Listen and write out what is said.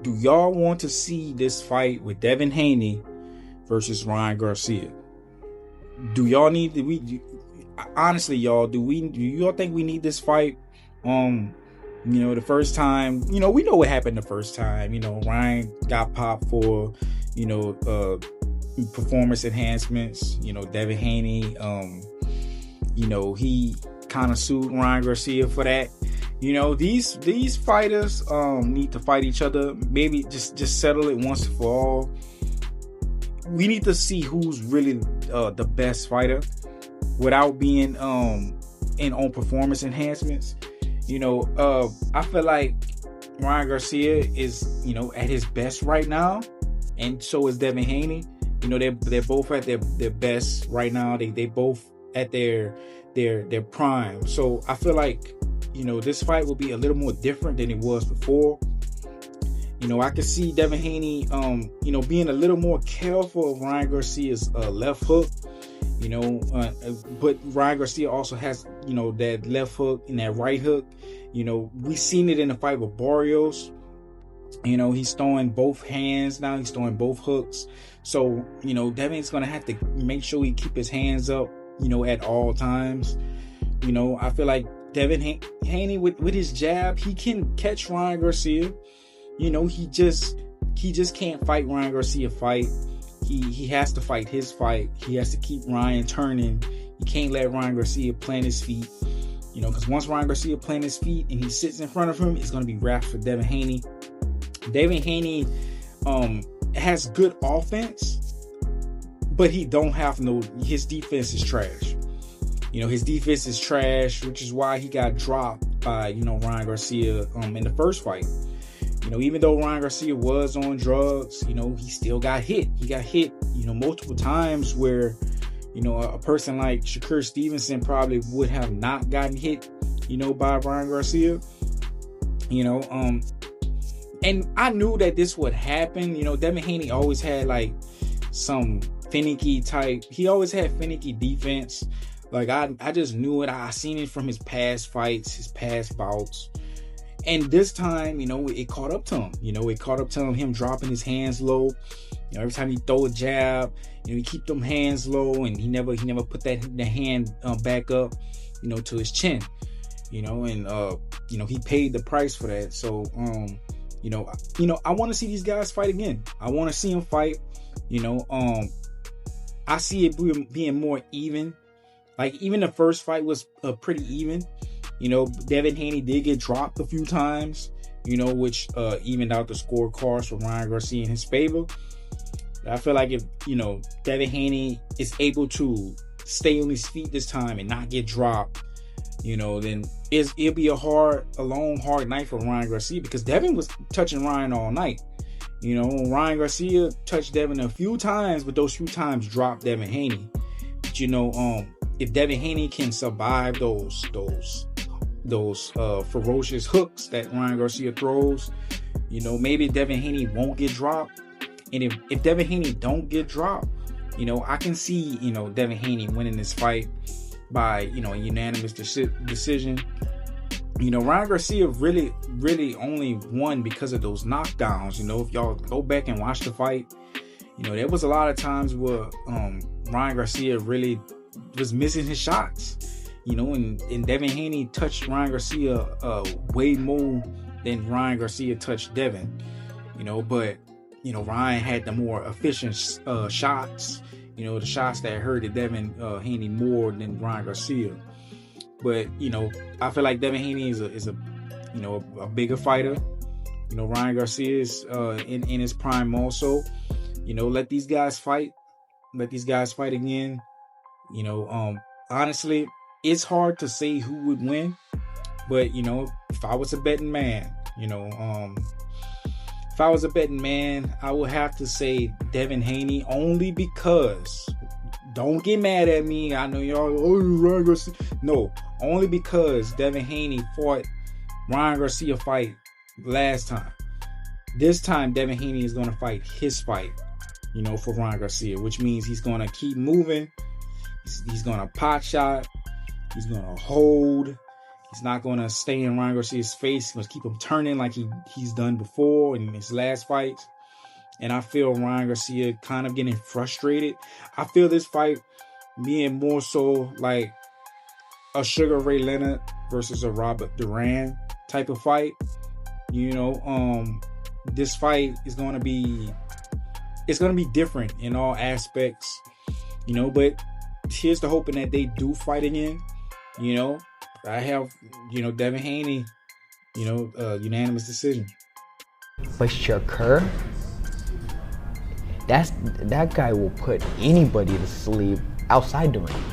do y'all want to see this fight with Devin Haney versus Ryan Garcia? Do y'all need to? Honestly, y'all, do y'all think we need this fight? The first time, we know what happened the first time. Ryan got popped for, performance enhancements. Devin Haney, he kind of sued Ryan Garcia for that. These fighters need to fight each other. Maybe just settle it once for all. We need to see who's really the best fighter without being in on performance enhancements. I feel like Ryan Garcia is at his best right now, and so is Devin Haney. They're both at their best right now. They both at their prime. So I feel like this fight will be a little more different than it was before. I could see Devin Haney being a little more careful of Ryan Garcia's left hook. But Ryan Garcia also has that left hook and that right hook. We seen it in the fight with Barrios. He's throwing both hands now. He's throwing both hooks. So Devin's gonna have to make sure he keep his hands up at all times. I feel like Devin Haney with his jab, he can catch Ryan Garcia. He just can't fight Ryan Garcia fight. He has to fight his fight. He has to keep Ryan turning. He can't let Ryan Garcia plant his feet. Because once Ryan Garcia plant his feet and he sits in front of him, it's going to be wraps for Devin Haney. Devin Haney has good offense, but he don't have his defense is trash. His defense is trash, which is why he got dropped by, Ryan Garcia in the first fight. Even though Ryan Garcia was on drugs, he still got hit. He got hit, multiple times where, a person like Shakur Stevenson probably would have not gotten hit, by Ryan Garcia. And I knew that this would happen. Devin Haney always had like some finicky type. He always had finicky defense. Like I just knew it. I seen it from his past fights, his past bouts. And this time, it caught up to him. It caught up to him dropping his hands low. Every time he throw a jab, he keep them hands low, and he never put the hand back up, to his chin. And he paid the price for that. So, I want to see these guys fight again. I want to see them fight. I see it being more even. Like even the first fight was pretty even. Devin Haney did get dropped a few times, which evened out the scorecards for Ryan Garcia in his favor. I feel like if, Devin Haney is able to stay on his feet this time and not get dropped, then it'll be a long, hard night for Ryan Garcia, because Devin was touching Ryan all night. Ryan Garcia touched Devin a few times, but those few times dropped Devin Haney. But, if Devin Haney can survive those ferocious hooks that Ryan Garcia throws, maybe Devin Haney won't get dropped. And if Devin Haney don't get dropped, I can see, Devin Haney winning this fight by, a unanimous decision. Ryan Garcia really, really only won because of those knockdowns. If y'all go back and watch the fight, there was a lot of times where Ryan Garcia really was missing his shots. And Devin Haney touched Ryan Garcia way more than Ryan Garcia touched Devin. But Ryan had the more efficient shots. The shots that hurted Devin Haney more than Ryan Garcia. But I feel like Devin Haney is a bigger fighter. Ryan Garcia is in his prime also. Let these guys fight. Let these guys fight again. Honestly, it's hard to say who would win, but if I was a betting man, I would have to say Devin Haney, only because, don't get mad at me, I know y'all, Ryan Garcia. No, only because Devin Haney fought Ryan Garcia fight last time. This time, Devin Haney is going to fight his fight, for Ryan Garcia, which means he's going to keep moving. He's going to pot shot. He's going to hold. He's not going to stay in Ryan Garcia's face. He's going to keep him turning like he's done before in his last fights. And I feel Ryan Garcia kind of getting frustrated. I feel this fight being more so like a Sugar Ray Leonard versus a Robert Duran type of fight. This fight is going to be different in all aspects, but here's the hoping that they do fight again. I have, Devin Haney, unanimous decision. But Shakur, that guy will put anybody to sleep outside the ring.